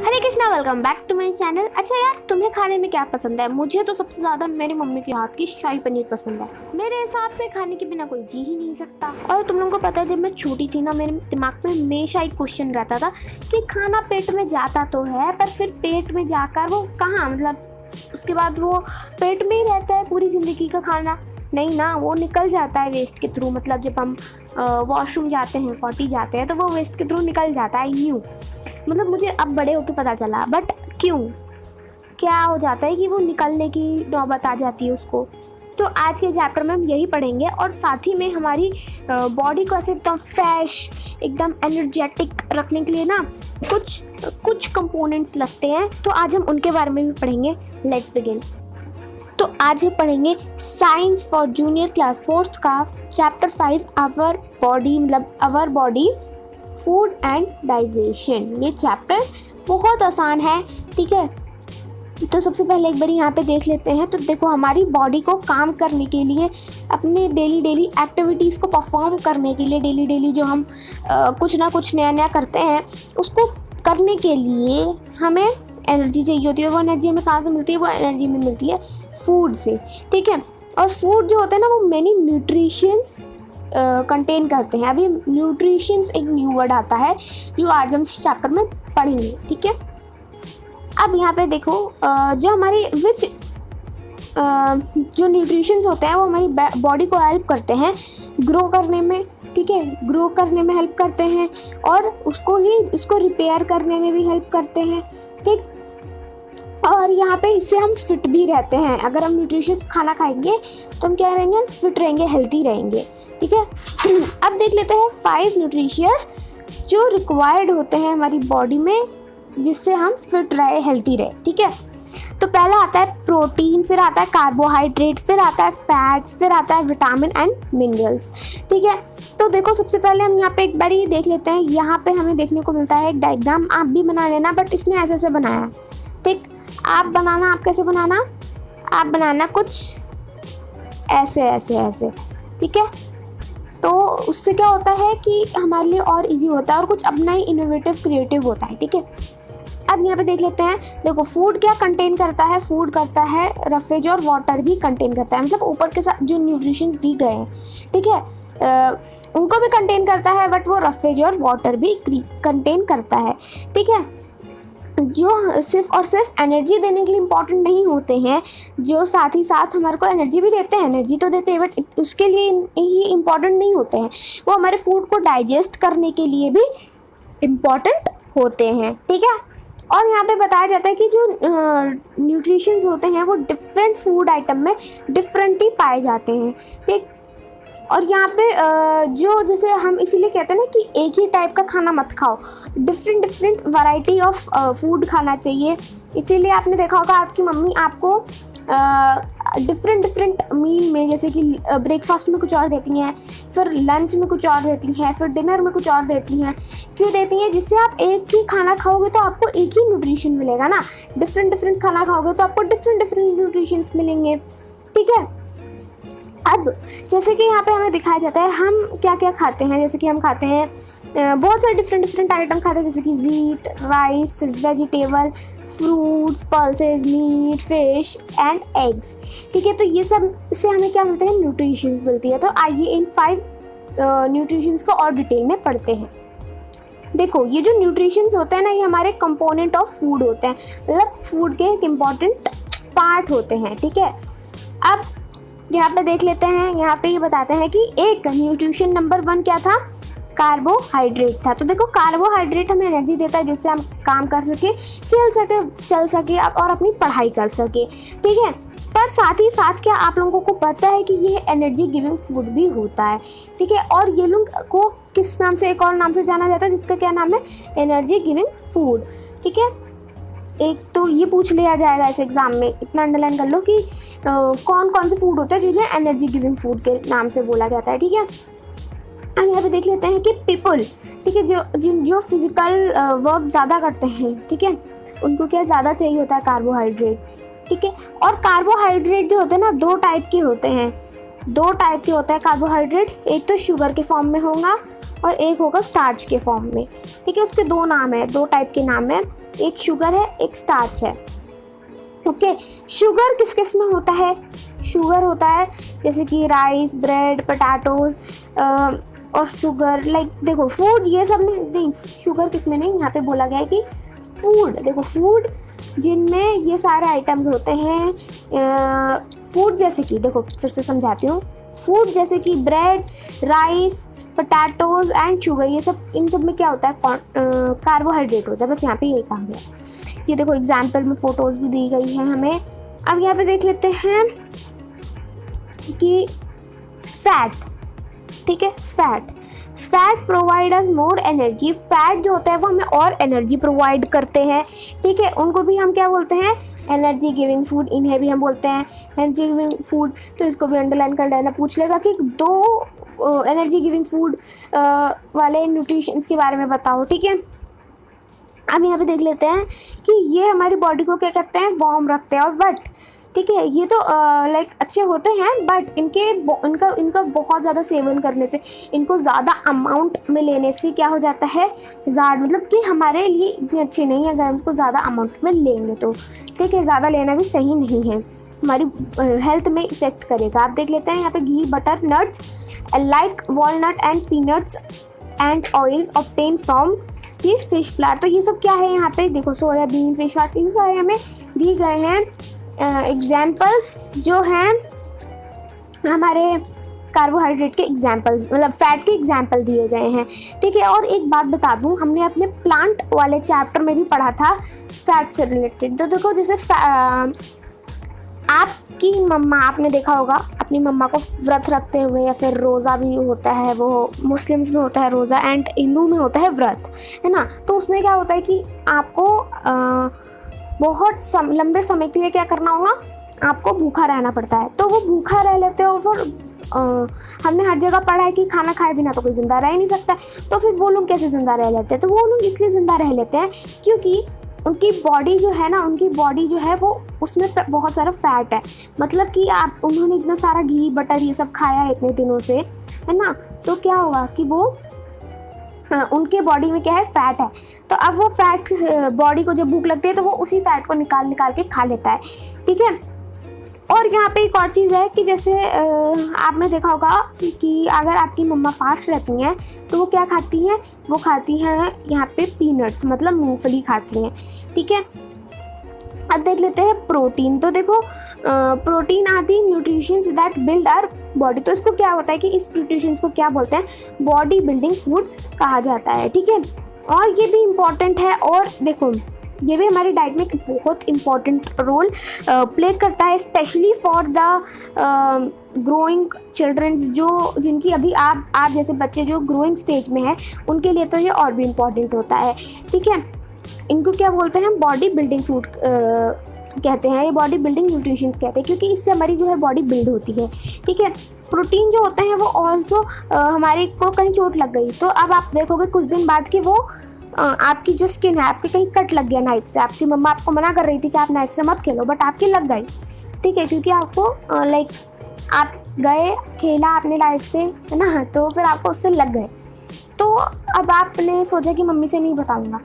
Hare Krishna, welcome back to my channel. अच्छा यार, तुम्हें खाने में क्या पसंद है? मुझे तो सबसे ज़्यादा मेरी मम्मी के हाथ की शाही पनीर पसंद है। मेरे हिसाब से खाने के बिना कोई जी ही नहीं सकता। और तुम लोगों को पता है, जब मैं छोटी थी ना, मेरे दिमाग में हमेशा एक क्वेश्चन रहता था कि खाना पेट में जाता तो है, पर फिर पेट में जाकर वो कहाँ, मतलब उसके बाद वो पेट में ही रहता है पूरी ज़िंदगी का खाना? नहीं ना, वो निकल जाता है वेस्ट के थ्रू। मतलब जब हम वॉशरूम जाते हैं, पॉटी जाते हैं, तो वो वेस्ट के थ्रू निकल जाता है यूँ। मतलब मुझे अब बड़े होकर पता चला, बट क्यों, क्या हो जाता है कि वो निकलने की नौबत आ जाती है उसको। तो आज के चैप्टर में हम यही पढ़ेंगे, और साथ ही में हमारी बॉडी को ऐसे एकदम फ्रेश, एकदम एनर्जेटिक रखने के लिए ना कुछ कंपोनेंट्स लगते हैं। तो आज हम उनके बारे में भी पढ़ेंगे। Let's begin. तो आज हम पढ़ेंगे science for junior class 4th का चैप्टर 5 आवर बॉडी, मतलब our body, food and digestion. ये चैप्टर बहुत आसान है, ठीक है। तो सबसे पहले एक बार यहाँ पे देख लेते हैं। तो देखो, हमारी बॉडी को काम करने के लिए, अपने डेली एक्टिविटीज़ को परफॉर्म करने के लिए, डेली जो हम कुछ ना कुछ नया करते हैं, उसको करने के लिए हमें एनर्जी चाहिए होती है। और वो एनर्जी हमें कहाँ से मिलती है? वो एनर्जी हमें मिलती है फूड से, ठीक है। और फूड जो होता है ना, वो मैनी न्यूट्रिशंस कंटेन करते हैं। अभी न्यूट्रिशंस एक न्यू वर्ड आता है जो आज हम इस चैप्टर में पढ़ेंगे, ठीक है। अब यहाँ पे देखो, जो हमारी जो न्यूट्रिशंस होते हैं वो हमारी बॉडी को हेल्प करते हैं ग्रो करने में, ठीक है। ग्रो करने में हेल्प करते हैं, और उसको रिपेयर करने में भी हेल्प करते हैं, ठीक। और यहाँ पे इससे हम फिट भी रहते हैं। अगर हम न्यूट्रिशियस खाना खाएंगे तो हम क्या रहेंगे? फिट रहेंगे, हेल्थी रहेंगे, ठीक है। अब देख लेते हैं 5 न्यूट्रिशियस जो रिक्वायर्ड होते हैं हमारी बॉडी में, जिससे हम फिट रहे, हेल्थी रहे, ठीक है। तो पहला आता है प्रोटीन, फिर आता है कार्बोहाइड्रेट, फिर आता है फैट्स, फिर आता है विटामिन एंड मिनरल्स, ठीक है। तो देखो, सबसे पहले हम यहाँ पे एक बार देख लेते हैं। यहाँ पे हमें देखने को मिलता है एक डायग्राम। आप भी बना लेना, बट इसने ऐसे बनाया है, ठीक। आप कैसे बनाना? आप बनाना कुछ ऐसे, ठीक है। तो उससे क्या होता है कि हमारे लिए और इजी होता है, और कुछ अपना ही इनोवेटिव, क्रिएटिव होता है, ठीक है। अब यहाँ पे देख लेते हैं। देखो, फूड क्या कंटेन करता है? फूड करता है रफेज और वाटर भी कंटेन करता है। मतलब ऊपर के साथ जो न्यूट्रिशंस दी गए हैं, ठीक है, उनको भी कंटेन करता है, बट वो रफेज और वाटर भी कंटेन करता है, ठीक है। जो सिर्फ एनर्जी देने के लिए इम्पॉर्टेंट नहीं होते हैं, जो साथ ही साथ हमारे को एनर्जी भी देते हैं। एनर्जी तो देते हैं, बट उसके लिए ही इम्पॉर्टेंट नहीं होते हैं। वो हमारे फूड को डाइजेस्ट करने के लिए भी इम्पॉर्टेंट होते हैं, ठीक है। और यहाँ पे बताया जाता है कि जो न्यूट्रिशंस होते हैं वो डिफरेंट फूड आइटम में डिफरेंट ही पाए जाते हैं, ठीक। और यहाँ पे जो, जैसे हम इसीलिए कहते हैं ना कि एक ही टाइप का खाना मत खाओ, डिफरेंट वैरायटी ऑफ फूड खाना चाहिए। इसीलिए आपने देखा होगा आपकी मम्मी आपको डिफरेंट मील में, जैसे कि ब्रेकफास्ट में कुछ और देती हैं, फिर लंच में कुछ और देती हैं, फिर डिनर में कुछ और देती हैं। क्यों देती हैं? जिससे आप एक ही खाना खाओगे तो आपको एक ही न्यूट्रिशन मिलेगा ना। डिफरेंट खाना खाओगे तो आपको डिफरेंट न्यूट्रिशंस मिलेंगे, ठीक है। अब जैसे कि यहाँ पे हमें दिखाया जाता है हम क्या क्या खाते हैं। जैसे कि हम खाते हैं बहुत सारे डिफरेंट आइटम खाते हैं, जैसे कि wheat, rice, vegetable, fruits, pulses, meat, fish and eggs, ठीक है। तो ये सब से हमें क्या मिलते हैं? न्यूट्रिशंस मिलती है। तो आइए इन 5 न्यूट्रिशंस को और डिटेल में पढ़ते हैं। देखो, ये जो न्यूट्रिशंस होते हैं ना, ये हमारे कंपोनेंट ऑफ फूड होते हैं, मतलब फूड के एक इम्पॉर्टेंट पार्ट होते हैं, ठीक है। अब यहाँ पे देख लेते हैं। यहाँ पे ये बताते हैं कि एक न्यूट्रिशन नंबर 1 क्या था? कार्बोहाइड्रेट था। तो देखो, कार्बोहाइड्रेट हमें एनर्जी देता है, जिससे हम काम कर सके, खेल सके, चल सके और अपनी पढ़ाई कर सके, ठीक है। पर साथ ही साथ क्या आप लोगों को पता है कि ये एनर्जी गिविंग फूड भी होता है, ठीक है। और ये लोग को किस नाम से, एक और नाम से जाना जाता है, जिसका क्या नाम है? एनर्जी गिविंग फूड, ठीक है। एक तो ये पूछ लिया जाएगा इस एग्जाम में, इतना अंडरलाइन कर लो कि कौन से फूड होते हैं जिन्हें एनर्जी गिविंग फूड के नाम से बोला जाता है, ठीक है। हम यहाँ पे देख लेते हैं कि पीपल, ठीक है, जो फिजिकल वर्क ज़्यादा करते हैं, ठीक है, उनको क्या ज़्यादा चाहिए होता है? कार्बोहाइड्रेट, ठीक है। और कार्बोहाइड्रेट जो होते हैं ना, 2 टाइप के होते हैं। कार्बोहाइड्रेट। एक तो शुगर के फॉर्म में होगा, और एक होगा स्टार्च के फॉर्म में। ठीक है, उसके दो नाम है, दो टाइप के नाम है, एक शुगर है एक स्टार्च है। ओके, शुगर किस किस में होता है? शुगर होता है जैसे कि राइस, ब्रेड, पोटैटोज और शुगर लाइक देखो फूड, ये सब में नहीं, शुगर किस में नहीं, यहाँ पे बोला गया है कि फूड। देखो फूड जिनमें ये सारे आइटम्स होते हैं, फूड जैसे कि देखो फिर से समझाती हूँ, फूड जैसे कि bread, rice, potatoes and sugar, ये सब, इन सब में क्या होता है? कार्बोहाइड्रेट होता है। बस यहाँ पे यही कहा गया। ये देखो एग्जाम्पल में फोटोज भी दी गई हैं हमें। अब यहाँ पे देख लेते हैं कि फैट। ठीक है, fat provide us more energy. Fat जो होता है वो हमें और एनर्जी प्रोवाइड करते हैं। ठीक है, उनको भी हम क्या बोलते हैं? Energy giving food. इन्हें भी हम बोलते हैं एनर्जी गिविंग फूड। तो इसको भी अंडरलाइन कर लेना। पूछ लेगा कि दो एनर्जी गिविंग फूड वाले न्यूट्रिशंस के बारे में बताओ। ठीक है, अब यहाँ पे देख लेते हैं कि ये हमारी बॉडी को क्या करते हैं? वार्म रखते हैं। और बट ठीक है, ये तो लाइक अच्छे होते हैं, बट इनका बहुत ज़्यादा सेवन करने से, इनको ज़्यादा अमाउंट में लेने से क्या हो जाता है? ज़्यादा मतलब कि हमारे लिए इतने अच्छे नहीं है अगर हम इसको ज़्यादा अमाउंट में लेंगे तो। ठीक है, ज़्यादा लेना भी सही नहीं है, हमारी हेल्थ में इफ़ेक्ट करेगा। आप देख लेते हैं यहाँ पे घी, butter, nuts like walnut and peanuts and oils obtain from the fish flower. तो ये सब क्या है? यहाँ पे देखो सोयाबीन, फिश वाश, ये सारे हमें दिए गए हैं एग्जाम्पल्स जो हैं हमारे कार्बोहाइड्रेट के एग्जाम्पल्स, मतलब फैट के एग्जाम्पल दिए गए हैं। ठीक है, और एक बात बता दूं, हमने अपने प्लांट वाले चैप्टर में भी पढ़ा था फैट से रिलेटेड। तो देखो जैसे आपकी मम्मा, आपने देखा होगा अपनी मम्मा को व्रत रखते हुए, या फिर रोज़ा भी होता है, वो मुस्लिम्स में होता है रोज़ा एंड हिंदू में होता है व्रत, है ना। तो उसमें क्या होता है कि आपको बहुत लंबे समय के लिए क्या करना होगा? आपको भूखा रहना पड़ता है। तो वो भूखा रह लेते हो, फिर हमने हर जगह पढ़ा है कि खाना खाए बिना तो कोई ज़िंदा रह ही नहीं सकता। तो फिर वो लोग कैसे ज़िंदा रह लेते हैं? तो वो लोग इसलिए ज़िंदा रह लेते हैं क्योंकि उनकी बॉडी जो है ना, उनकी बॉडी जो है वो उसमें बहुत सारा फैट है। मतलब कि उन्होंने इतना सारा घी, बटर ये सब खाया है इतने दिनों से, है ना। तो क्या होगा कि वो उनके बॉडी में क्या है? फैट है। तो अब वो फैट बॉडी को जब भूख लगती है तो वो उसी फैट को निकाल के खा लेता है। ठीक है, और यहाँ पे एक और चीज़ है कि जैसे आपने देखा होगा कि अगर आपकी मम्मा फास्ट रहती हैं तो वो क्या खाती हैं? वो खाती हैं यहाँ पे पीनट्स, मतलब मूंगफली खाती हैं। ठीक है, अब देख लेते हैं प्रोटीन। तो देखो protein are the nutritions that build our body. तो इसको क्या होता है कि इस न्यूट्रिशंस को क्या बोलते हैं? बॉडी बिल्डिंग फूड कहा जाता है। ठीक है, और ये भी इम्पॉर्टेंट है, और देखो ये भी हमारी डाइट में एक बहुत इम्पॉर्टेंट रोल प्ले करता है, specially for the growing childrens, जो जिनकी अभी आप जैसे बच्चे जो ग्रोइंग स्टेज में हैं, उनके लिए तो ये और भी इम्पॉर्टेंट होता है। ठीक है, इनको क्या बोलते हैं? बॉडी बिल्डिंग फूड कहते हैं, ये बॉडी बिल्डिंग न्यूट्रिशंस कहते हैं, क्योंकि इससे हमारी जो है बॉडी बिल्ड होती है। ठीक है, प्रोटीन जो होते हैं वो ऑल्सो हमारे को कहीं चोट लग गई तो अब आप देखोगे कुछ दिन बाद कि वो आपकी जो स्किन है, आपकी कहीं कट लग गया नाइफ से, आपकी मम्मा आपको मना कर रही थी कि आप नाइफ से मत खेलो, बट आपकी लग गई। ठीक है, क्योंकि आपको लाइक आप गए, खेला आपने नाइफ से, है ना, तो फिर आपको उससे लग गए। तो अब आपने सोचा कि मम्मी से नहीं बताऊंगा,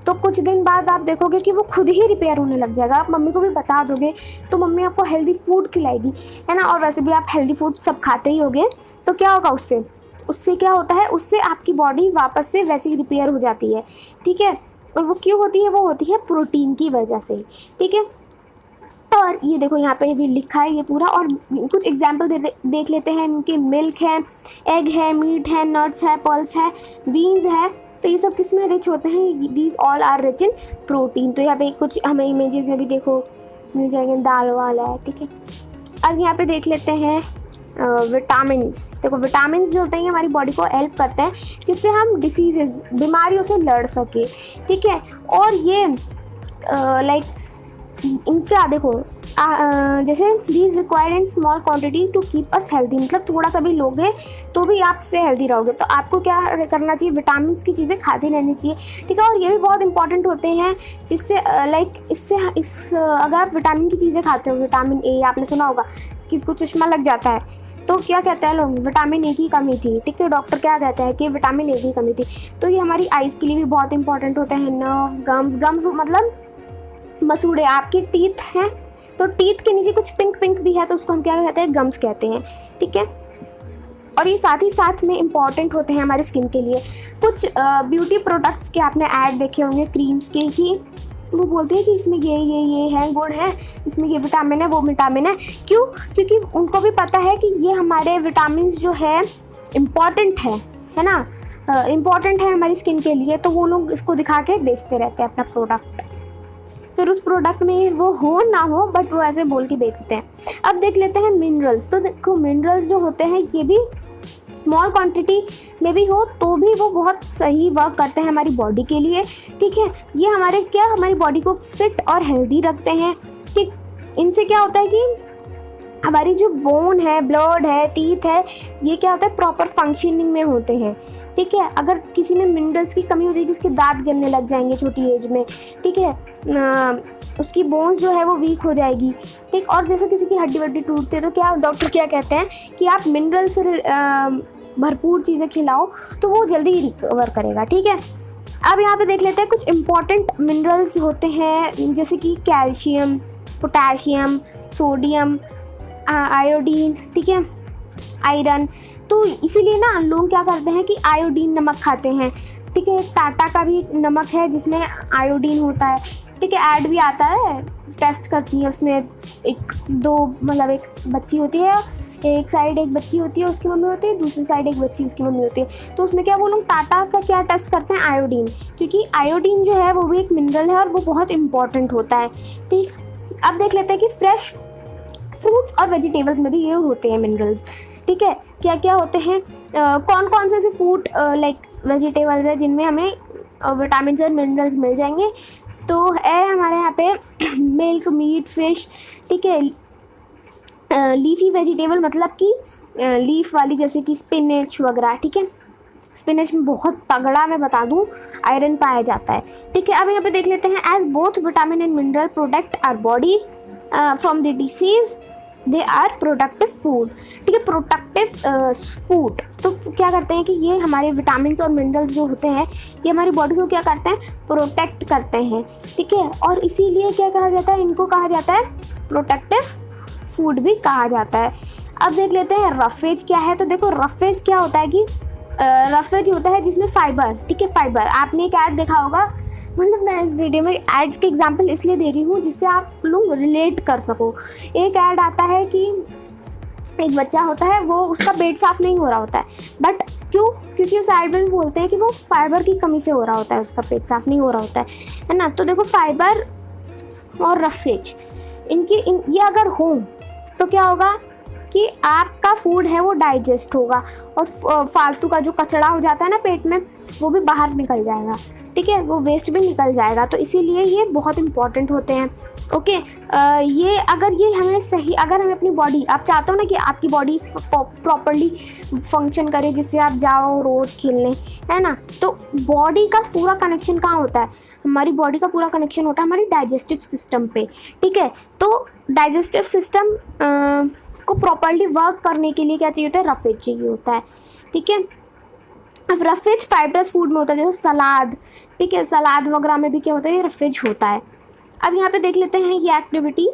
तो कुछ दिन बाद आप देखोगे कि वो खुद ही रिपेयर होने लग जाएगा। आप मम्मी को भी बता दोगे तो मम्मी आपको हेल्दी फूड खिलाएगी, है ना। और वैसे भी आप हेल्दी फूड सब खाते ही होगे, तो क्या होगा उससे क्या होता है? उससे आपकी बॉडी वापस से वैसी ही रिपेयर हो जाती है। ठीक है, और वो क्यों होती है? वो होती है प्रोटीन की वजह से। ठीक है, और ये देखो यहाँ पे भी लिखा है ये पूरा, और कुछ एग्जाम्पल देख लेते हैं इनके। मिल्क है, एग है, मीट है, नट्स है, पल्स है, बीन्स है। तो ये सब किस में रिच होते हैं? These all are rich in protein. तो यहाँ पे कुछ हमें इमेजेस में भी देखो मिल जाएंगे, दाल वाला है। ठीक है, अब यहाँ पे देख लेते हैं विटामिन्स। देखो विटामिन्स जो होते हैं हमारी बॉडी को हेल्प करते हैं जिससे हम डिसीजेज, बीमारियों से लड़ सके। ठीक है, और ये लाइक इनका देखो जैसे these required in small quantity to keep us healthy, मतलब थोड़ा सा भी लोगे तो भी आप से हेल्दी रहोगे। तो आपको क्या करना चाहिए? विटामिन्स की चीज़ें खाती रहनी चाहिए। ठीक है, और ये भी बहुत इंपॉर्टेंट होते हैं जिससे लाइक अगर आप विटामिन की चीज़ें खाते हो, विटामिन ए आपने सुना होगा, किसको चश्मा लग जाता है, तो क्या कहते हैं लोग, विटामिन ए की कमी थी, ठीक है। डॉक्टर क्या कहते हैं कि विटामिन ए की कमी थी। तो ये हमारी आइज़ के लिए भी बहुत इंपॉर्टेंट होते हैं। नर्व्स, गम्स मतलब मसूड़े, आपके टीथ हैं तो टीथ के नीचे कुछ पिंक पिंक भी है तो उसको हम क्या कहते हैं, गम्स कहते हैं, ठीक है। और ये साथ ही साथ में इम्पॉर्टेंट होते हैं हमारे स्किन के लिए। कुछ ब्यूटी प्रोडक्ट्स के आपने ऐड देखे होंगे क्रीम्स के, कि वो बोलते हैं कि इसमें ये है गुण है, इसमें ये विटामिन है, वो विटामिन है। क्यों? क्योंकि उनको भी पता है कि ये हमारे विटामिन जो है इम्पॉर्टेंट है ना, इम्पॉर्टेंट है हमारी स्किन के लिए, तो वो लोग इसको दिखा के बेचते रहते हैं अपना प्रोडक्ट। फिर उस प्रोडक्ट में वो हो ना हो बट वो ऐसे बोल के बेचते हैं। अब देख लेते हैं मिनरल्स। तो देखो मिनरल्स जो होते हैं ये भी स्मॉल क्वांटिटी में भी हो तो भी वो बहुत सही वर्क करते हैं हमारी बॉडी के लिए, ठीक है। ये हमारी बॉडी को फिट और हेल्दी रखते हैं, ठीक। इनसे क्या होता है कि हमारी जो बोन है, ब्लड है, टीथ है, ये क्या होता है प्रॉपर फंक्शनिंग में होते हैं, ठीक है। अगर किसी में मिनरल्स की कमी हो जाएगी, उसके दांत गिरने लग जाएंगे छोटी एज में, ठीक है। उसकी बोन्स जो है वो वीक हो जाएगी, ठीक। और जैसे किसी की हड्डी वड्डी टूटती है तो क्या डॉक्टर क्या कहते हैं कि आप मिनरल से भरपूर चीज़ें खिलाओ तो वो जल्दी रिकवर करेगा, ठीक है। अब यहाँ पे देख लेते हैं कुछ इम्पॉर्टेंट मिनरल्स होते हैं, जैसे कि कैल्शियम, पोटाशियम, सोडियम, आयोडीन, ठीक है, आयरन। तो इसीलिए ना लोग क्या करते हैं कि आयोडीन नमक खाते हैं, ठीक है। टाटा का भी नमक है जिसमें आयोडीन होता है, ठीक है। ऐड भी आता है, टेस्ट करती है उसमें एक बच्ची होती है, एक साइड एक बच्ची होती है उसकी मम्मी होती है, दूसरी साइड एक बच्ची उसकी मम्मी होती है। तो उसमें क्या वो लोग टाटा का क्या टेस्ट करते हैं, आयोडीन, क्योंकि आयोडीन जो है वो भी एक मिनरल है और वो बहुत इंपॉर्टेंट होता है, ठीक। अब देख लेते हैं कि फ्रेश फ्रूट्स और वेजिटेबल्स में भी ये होते हैं मिनरल्स, ठीक है। क्या क्या होते हैं, कौन कौन से ऐसे फूड लाइक वेजिटेबल्स है जिनमें हमें विटामिन और मिनरल्स मिल जाएंगे। तो है हमारे यहाँ पे मिल्क, मीट, फिश, ठीक है। लीफी वेजिटेबल मतलब कि लीफ वाली, जैसे कि स्पिनच वगैरह, ठीक है। स्पिनच में बहुत तगड़ा मैं बता दूं आयरन पाया जाता है, ठीक है। अब यहाँ पे देख लेते हैं, as both vitamin and mineral protect our body from the disease they are productive food, ठीक है। प्रोडक्टिव फूड तो क्या करते हैं कि ये हमारे विटामिन और मिनरल्स जो होते हैं ये हमारी बॉडी को क्या करते हैं, प्रोटेक्ट करते हैं, ठीक है। और इसीलिए क्या कहा जाता है, इनको कहा जाता है प्रोटेक्टिव फूड भी कहा जाता है। अब देख लेते हैं रफेज क्या है। तो देखो रफेज क्या होता है कि रफेज होता है जिसमें फाइबर, ठीक है, फाइबर। आपने एक ऐड देखा होगा, मतलब मैं इस वीडियो में एड्स के एग्जांपल इसलिए दे रही हूँ जिससे आप लोग रिलेट कर सको। एक ऐड आता है कि एक बच्चा होता है, वो उसका पेट साफ नहीं हो रहा होता है, बट क्यों? क्योंकि उस ऐड में भी बोलते हैं कि वो फाइबर की कमी से हो रहा होता है, उसका पेट साफ नहीं हो रहा होता है ना। तो देखो फाइबर और रफेज ये अगर हो तो क्या होगा कि आपका फूड है वो डाइजेस्ट होगा और फालतू का जो कचरा हो जाता है ना पेट में वो भी बाहर निकल जाएगा, ठीक है, वो वेस्ट भी निकल जाएगा। तो इसीलिए ये बहुत इंपॉर्टेंट होते हैं, ओके। ये हमें सही, अगर हमें अपनी बॉडी, आप चाहते हो ना कि आपकी बॉडी प्रॉपरली फंक्शन करे जिससे आप जाओ रोज़ खेलने, है ना। तो बॉडी का पूरा कनेक्शन कहाँ होता है, हमारी बॉडी का पूरा कनेक्शन होता है हमारी डाइजेस्टिव सिस्टम पे, ठीक है। तो डाइजेस्टिव सिस्टम को प्रॉपरली वर्क करने के लिए क्या चाहिए होता है, रफेज चाहिए होता है, ठीक है। अब रफेज फाइबरस फूड में होता है, जैसे सलाद, ठीक है, सलाद वगैरह में भी क्या होता है, ये रफेज होता है। अब यहाँ पे देख लेते हैं ये activity,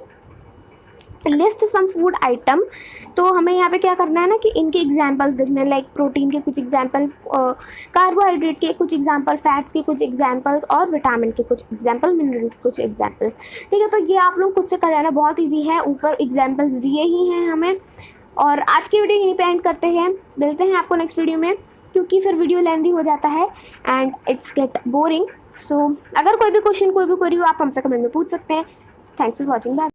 list some food item. तो हमें यहाँ पे क्या करना है ना कि इनके एग्जांपल्स देखने, लाइक प्रोटीन के कुछ एग्जांपल, कार्बोहाइड्रेट के कुछ एग्जांपल, फैट्स के कुछ एग्जांपल्स और विटामिन के कुछ एग्जांपल, मिनरल के कुछ एग्जांपल्स, ठीक है। तो ये आप लोग खुद से कर लेना, बहुत ईजी है, ऊपर एग्जांपल्स दिए ही हैं हमें। और आज की वीडियो यहीं पे एंड करते हैं, मिलते हैं आपको नेक्स्ट वीडियो में, क्योंकि फिर वीडियो लेंथी हो जाता है एंड इट्स गेट बोरिंग। सो अगर कोई भी क्वेश्चन, कोई भी क्वेरी हो, आप हमसे कमेंट में पूछ सकते हैं। Thanks for watching, bye.